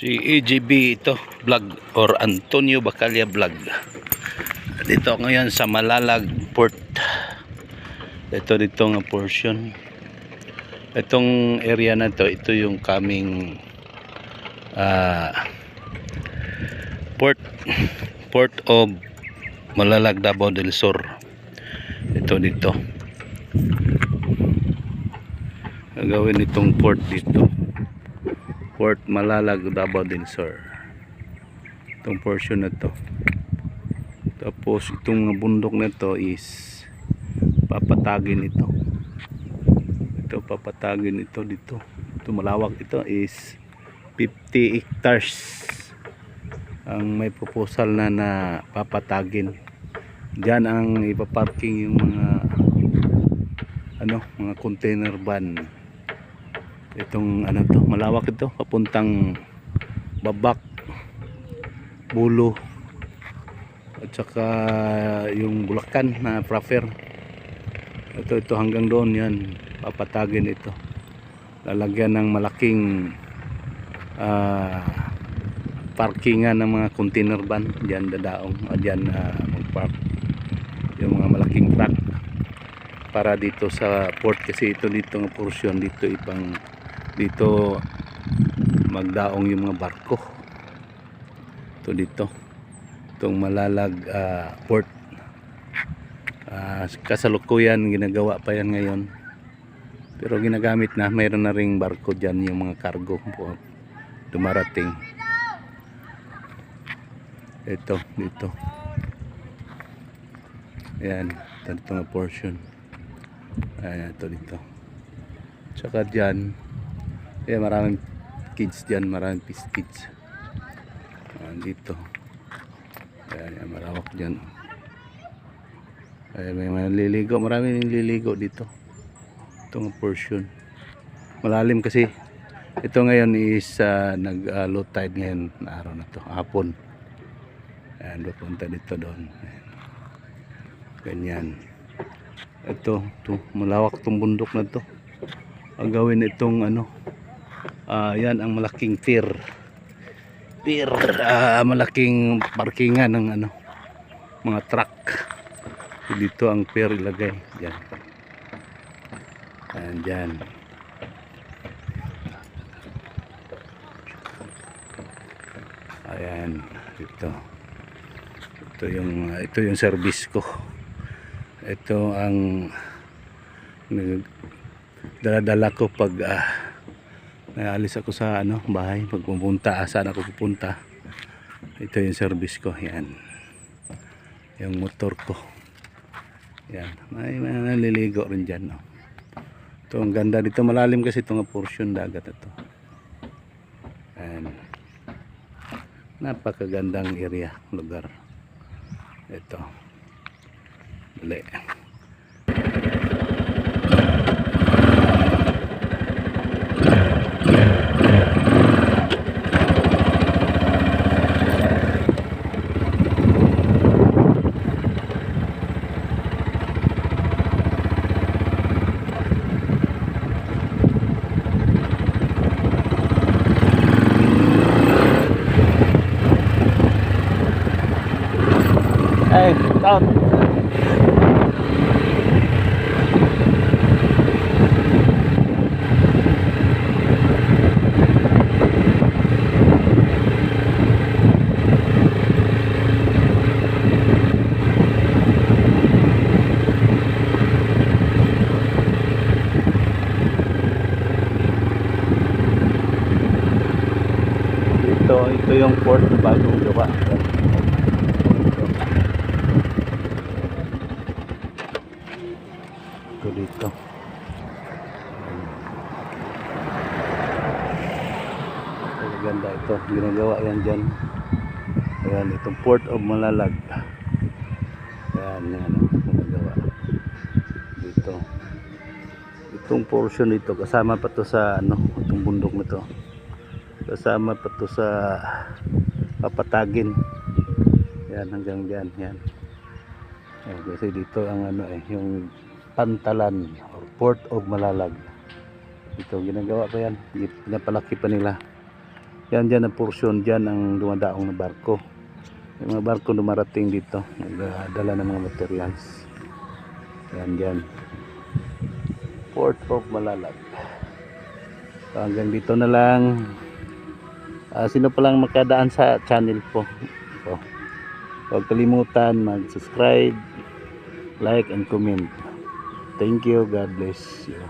Si AJB ito vlog or Antonio Bacalla vlog. Dito ako ngayon sa Malalag Port. Dito nga portion. Itong area na to, ito yung kaming Port of Malalag, Davao del Sur. Ito dito. Gagawin itong port dito. Port Malalag, Davao del Sur. Itong portion na to. Tapos itong bundok na to is papatagin ito. Ito papatagin ito dito. Ito malawak, ito is 50 hectares. Ang may proposal na papatagin. Diyan ang ipaparking yung mga container van. Itong to, malawak ito, papuntang Babak, Bulo, at saka yung Bulacan na Prafer. Ito hanggang doon yan, papatagin ito. Lalagyan ng malaking parkingan ng mga container van. Diyan dadaong, diyan magpark yung mga malaking truck para dito sa port, kasi ito dito ng portion dito dito magdaong yung mga barko. Ito dito, itong Malalag port. Kasalukuyan ginagawa pa yan ngayon, pero ginagamit na, mayroon na ring barko dyan, yung mga cargo po dumarating. Ito dito, ayan, ito nga portion. Ayan, ito dito. Tsaka dyan, maraming kids dyan, maraming kids. Dito. Ayan, marawak dyan. Ayan, may naliligo, maraming naliligo dito. Itong portion. Malalim kasi. Ito ngayon is nag-low tide ngayon na araw na to, hapon. Ayan, papunta dito doon. Ayan. Ganyan. Ito, malawak itong bundok na to. Ang gawin itong yan ang malaking pier, malaking parkingan ng mga truck. Dito ang pier ilagay diyan. Ayan, diyan. Ayan, ito yung service ko. Ito ang dala ko pag naalis ako sa bahay, pag pupunta saan ako pupunta. Ito yung service ko. Yan yung motor ko. Yan, may naliligo rin dyan, no? Ito ang ganda dito, malalim kasi itong portion dagat ito. Ayan, napakagandang area, lugar ito. Dali. Hey, stop. Ito yung port na bagong gawa. Ito dito. Ganda ito. Ginagawa yan dyan. Ayan, itong Port of Malalag. Ayan, ginagawa. Dito. Itong portion dito, kasama pa to sa itong bundok na to. Kasama pa to sa papatagin. Yan, hanggang dyan. Yan. Kasi dito ang yung Pantalan or Port of Malalag. Ito ginagawa pa yan, pinapalaki pa nila. Yan dyan ang portion dyan ang dumadaong na barko. Yung mga barko dumarating dito, nagdala ng mga materials. Yan dyan. Port of Malalag. So, hanggang dito na lang. Sino pa lang makadaan sa channel ko. So, huwag kalimutan mag-subscribe, like, and comment. Thank you. God bless you.